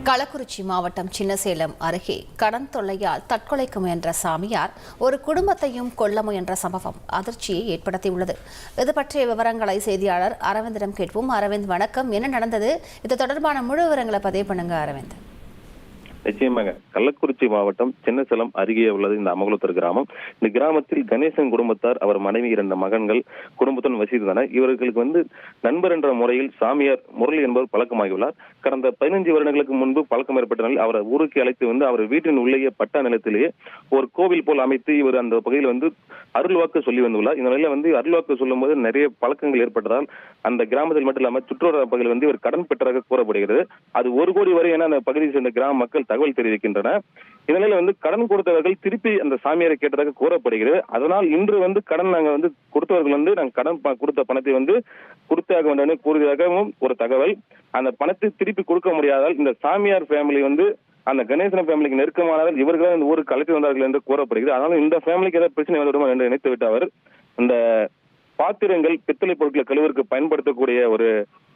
கள்ளக்குறிச்சி மாவட்டம் சின்னசேலம் அருகே கடன் தொல்லையால் தற்கொலைக்கு முயன்ற சாமியார் ஒரு குடும்பத்தையும் கொல்ல முயன்ற சம்பவம் அதிர்ச்சியை ஏற்படுத்தியுள்ளது. இது பற்றிய விவரங்களை செய்தியாளர் அரவிந்திடம் கேட்போம். அரவிந்த், வணக்கம். என்ன நடந்தது? இது தொடர்பான முழு விவரங்களை பதிவு பண்ணுங்க அரவிந்த். நிச்சயமாக கள்ளக்குறிச்சி மாவட்டம் சின்னசேலம் அருகே உள்ளது இந்த அமகுலத்தூர் கிராமம். இந்த கிராமத்தில் கணேசன் குடும்பத்தார், அவர் மனைவி, 2 மகன்கள் குடும்பத்துடன் வசித்தனர். இவர்களுக்கு நண்பர் என்ற முறையில் சாமியார் முரளி என்பவர் பழக்கமாகியுள்ளார். கடந்த 15 வருடங்களுக்கு முன்பு பழக்கம் ஏற்பட்ட நிலையில் அவரை ஊருக்கு அழைத்து அவர் வீட்டின் உள்ளேயே பட்டா நிலத்திலேயே ஒரு கோவில் போல் அமைத்து இவர் அந்த பகுதியில் அருள்வாக்கு சொல்லி வந்துள்ளார். இந்த நிலையில அருள்வாக்கு சொல்லும் போது நிறைய பழக்கங்கள் ஏற்பட்டதால் அந்த கிராமத்தில் மட்டும் இல்லாமல் சுற்றுவட்டார பகுதியில் இவர் கடன் பெற்றதாக கூறப்படுகிறது. அது 1 கோடி வரை என அந்த பகுதியை சேர்ந்த கிராம மக்கள் தகவல் தெரிவிக்கின்றன. இதனால கடன் கொடுத்தவர்கள் திருப்பி அந்த சாமியாரை கேட்டதாக கூறப்படுகிறது. அதனால் இன்று கடன் நாங்க கொடுத்தவர்கள் நாங்க கடன் கொடுத்த பணத்தை கொடுத்தாக வேண்டும் கூறியதாகவும் ஒரு தகவல். அந்த பணத்தை திருப்பி கொடுக்க முடியாதால் இந்த சாமியார் ஃபேமிலி அந்த கணேசன் ஃபேமிலிக்கு நெருக்கமானதால் இவர்கள் ஊருக்கு அழைத்து வந்தார்கள் என்று கூறப்படுகிறது. அதனால இந்த ஃபேமிலிக்கு ஏதாவது பிரச்சனை வந்துவிடுமா என்று நினைத்து விட்டு அவர் இந்த பாத்திரங்கள், பித்தளை பொருட்களை கழுவுவதற்கு பயன்படுத்தக்கூடிய ஒரு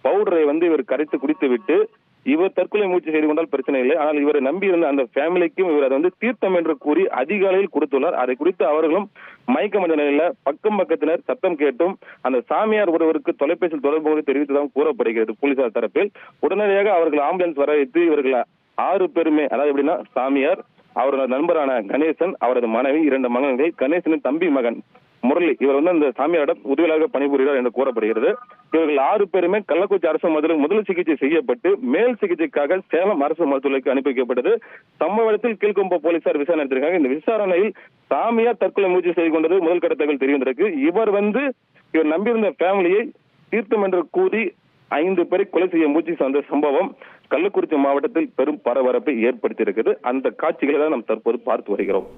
பவுடரை இவர் கரைத்து குடித்து விட்டு இவர் தற்கொலை முயற்சி செய்து கொண்டால் பிரச்சனை இல்லை. ஆனால் இவரை நம்பி இருந்த அந்த ஃபேமிலிக்கும் இவர் அதை தீர்த்தம் என்று கூறி அதிகாலையில் கொடுத்துள்ளார். அதை குறித்து அவர்களும் மயக்கமடைந்த நிலையில பக்கத்தினர் சத்தம் கேட்டும் அந்த சாமியார் ஒருவருக்கு தொலைபேசியில் தொடர்பு தெரிவித்ததாக கூறப்படுகிறது போலீசார் தரப்பில். உடனடியாக அவர்கள் ஆம்புலன்ஸ் வர வைத்து இவர்கள் 6 பேருமே, அதாவது எப்படின்னா சாமியார், அவரது நண்பரான கணேசன், அவரது மனைவி, 2 மகன்கள், கணேசனின் தம்பி மகன் முரளி, இவர் அந்த சாமியாரிடம் உதவியாக பணிபுரிகிறார் என்று கூறப்படுகிறது. இவர்கள் 6 பேருமே கள்ளக்குறிச்சி அரசு மருத்துவமனையில் முதல் சிகிச்சை செய்யப்பட்டு மேல் சிகிச்சைக்காக சேலம் அரசு மருத்துவமனைக்கு அனுப்பி வைக்கப்பட்டது. சம்பவ இடத்தில் கீழ்கொம்ப போலீசார் விசாரணை நடத்திருக்காங்க. இந்த விசாரணையில் சாமியார் தற்கொலை முயற்சி செய்து கொண்டது முதல் கட்ட தகவல் தெரிவித்திருக்கு. இவர் நம்பியிருந்த ஃபேமிலியை தீர்த்தம் என்று கூறி 5 பேரை கொலை செய்ய முயற்சி செய்த சம்பவம் கள்ளக்குறிச்சி மாவட்டத்தில் பெரும் பரபரப்பை ஏற்படுத்தியிருக்கிறது. அந்த காட்சிகளை தான் நாம் தற்போது பார்த்து வருகிறோம்.